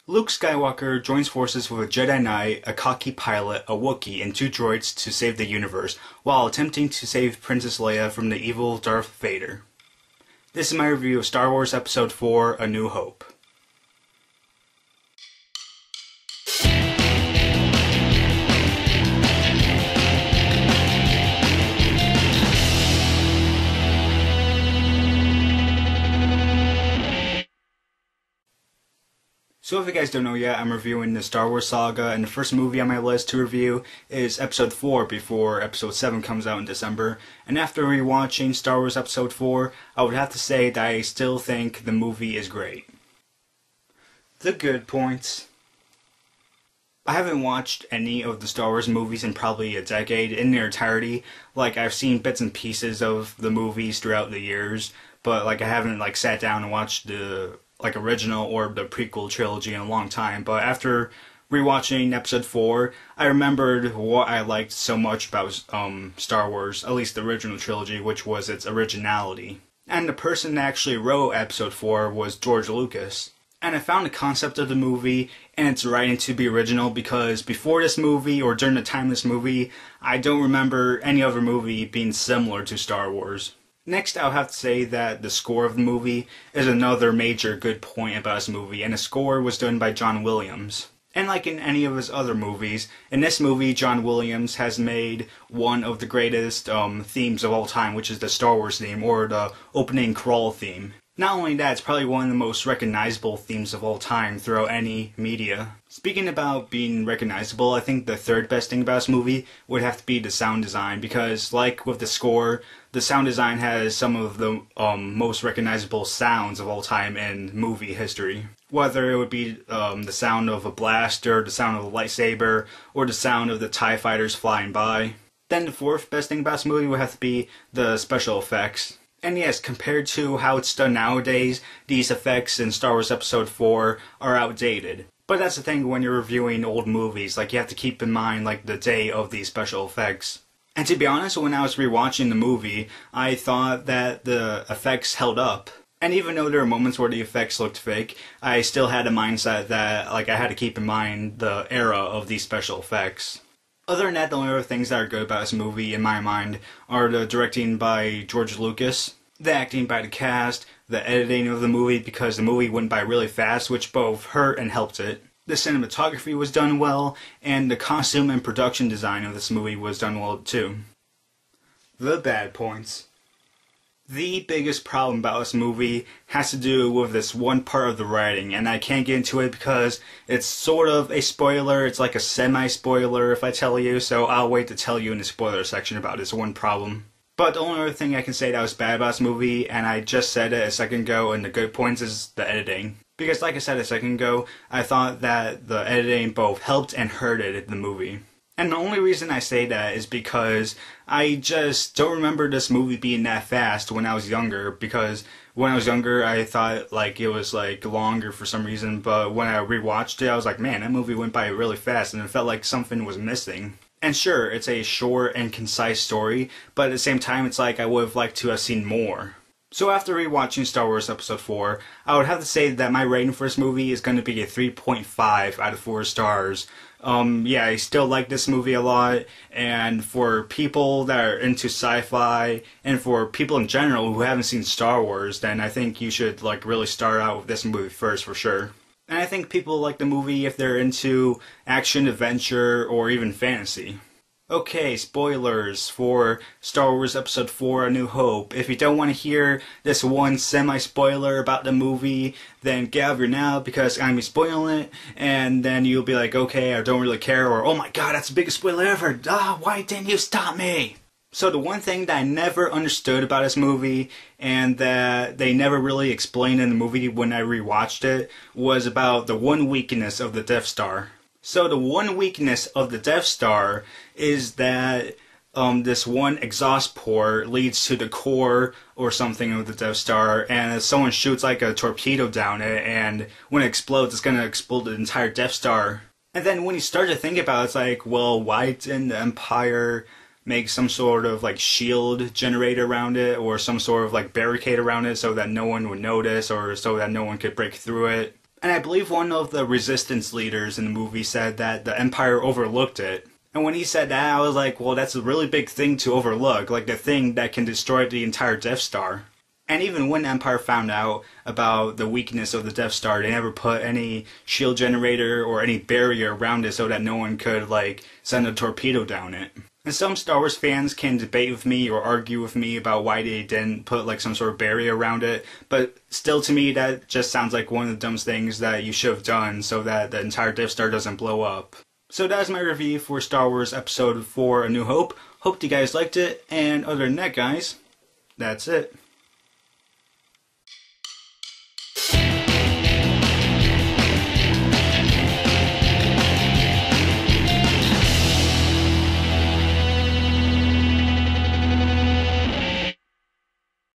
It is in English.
Luke Skywalker joins forces with a Jedi Knight, a cocky pilot, a Wookiee, and two droids to save the universe, while attempting to save Princess Leia from the evil Darth Vader. This is my review of Star Wars Episode 4, A New Hope. So if you guys don't know yet, I'm reviewing the Star Wars saga, and the first movie on my list to review is Episode 4 before Episode 7 comes out in December. And after rewatching Star Wars Episode 4, I would have to say that I still think the movie is great. The good points. I haven't watched any of the Star Wars movies in probably a decade in their entirety. Like, I've seen bits and pieces of the movies throughout the years, but I haven't sat down and watched the original or the prequel trilogy in a long time. But after rewatching Episode 4, I remembered what I liked so much about Star Wars, at least the original trilogy, which was its originality. And the person that actually wrote Episode 4 was George Lucas. And I found the concept of the movie and its writing to be original because before this movie, or during the time of this movie, I don't remember any other movie being similar to Star Wars. Next, I'll have to say that the score of the movie is another major good point about this movie, and the score was done by John Williams. And like in any of his other movies, in this movie, John Williams has made one of the greatest themes of all time, which is the Star Wars theme, or the opening crawl theme. Not only that, it's probably one of the most recognizable themes of all time throughout any media. Speaking about being recognizable, I think the third best thing about this movie would have to be the sound design, because like with the score, the sound design has some of the most recognizable sounds of all time in movie history. Whether it would be the sound of a blaster, the sound of a lightsaber, or the sound of the TIE fighters flying by. Then the fourth best thing about this movie would have to be the special effects. And yes, compared to how it's done nowadays, these effects in Star Wars Episode 4 are outdated. But that's the thing when you're reviewing old movies, you have to keep in mind the day of these special effects. And to be honest, when I was rewatching the movie, I thought that the effects held up. And even though there were moments where the effects looked fake, I still had a mindset that I had to keep in mind the era of these special effects. Other than that, the only other things that are good about this movie, in my mind, are the directing by George Lucas, the acting by the cast, the editing of the movie because the movie went by really fast, which both hurt and helped it. The cinematography was done well, and the costume and production design of this movie was done well too. The bad points. The biggest problem about this movie has to do with this one part of the writing, and I can't get into it because it's sort of a spoiler. It's like a semi-spoiler if I tell you, so I'll wait to tell you in the spoiler section about this one problem. But the only other thing I can say that was bad about this movie, and I just said it a second ago, and the good points is the editing. Because like I said a second ago, I thought that the editing both helped and hurted the movie. And the only reason I say that is because I just don't remember this movie being that fast when I was younger, because when I was younger I thought it was longer for some reason, but when I rewatched it I was like, man, that movie went by really fast and it felt like something was missing. And sure, it's a short and concise story, but at the same time it's I would have liked to have seen more. So after rewatching Star Wars Episode 4, I would have to say that my rating for this movie is going to be a 3.5 out of 4 stars. Yeah, I still like this movie a lot, and for people that are into sci-fi, and for people in general who haven't seen Star Wars, then I think you should really start out with this movie first for sure. And I think people like the movie if they're into action, adventure, or even fantasy. Okay, spoilers for Star Wars Episode 4 A New Hope. If you don't want to hear this one semi-spoiler about the movie, then get out of here now because I'm going to be spoiling it, and then you'll be like, okay, I don't really care, or oh my god, that's the biggest spoiler ever, why didn't you stop me? So the one thing that I never understood about this movie, and that they never really explained in the movie when I rewatched it, was about the one weakness of the Death Star. So the one weakness of the Death Star is that this one exhaust port leads to the core or something of the Death Star, and if someone shoots a torpedo down it, and when it explodes, it's going to explode the entire Death Star. And then when you start to think about it, it's well, why didn't the Empire make some sort of shield generator around it, or some sort of barricade around it so that no one would notice, or so that no one could break through it? And I believe one of the resistance leaders in the movie said that the Empire overlooked it. And when he said that, I was like, well, that's a really big thing to overlook, like the thing that can destroy the entire Death Star. And even when Empire found out about the weakness of the Death Star, they never put any shield generator or any barrier around it so that no one could, like, send a torpedo down it. And some Star Wars fans can debate with me or argue with me about why they didn't put, like, some sort of barrier around it, but still to me that just sounds like one of the dumbest things that you should have done so that the entire Death Star doesn't blow up. So that's my review for Star Wars Episode 4 A New Hope. Hope you guys liked it, and other than that, guys, that's it.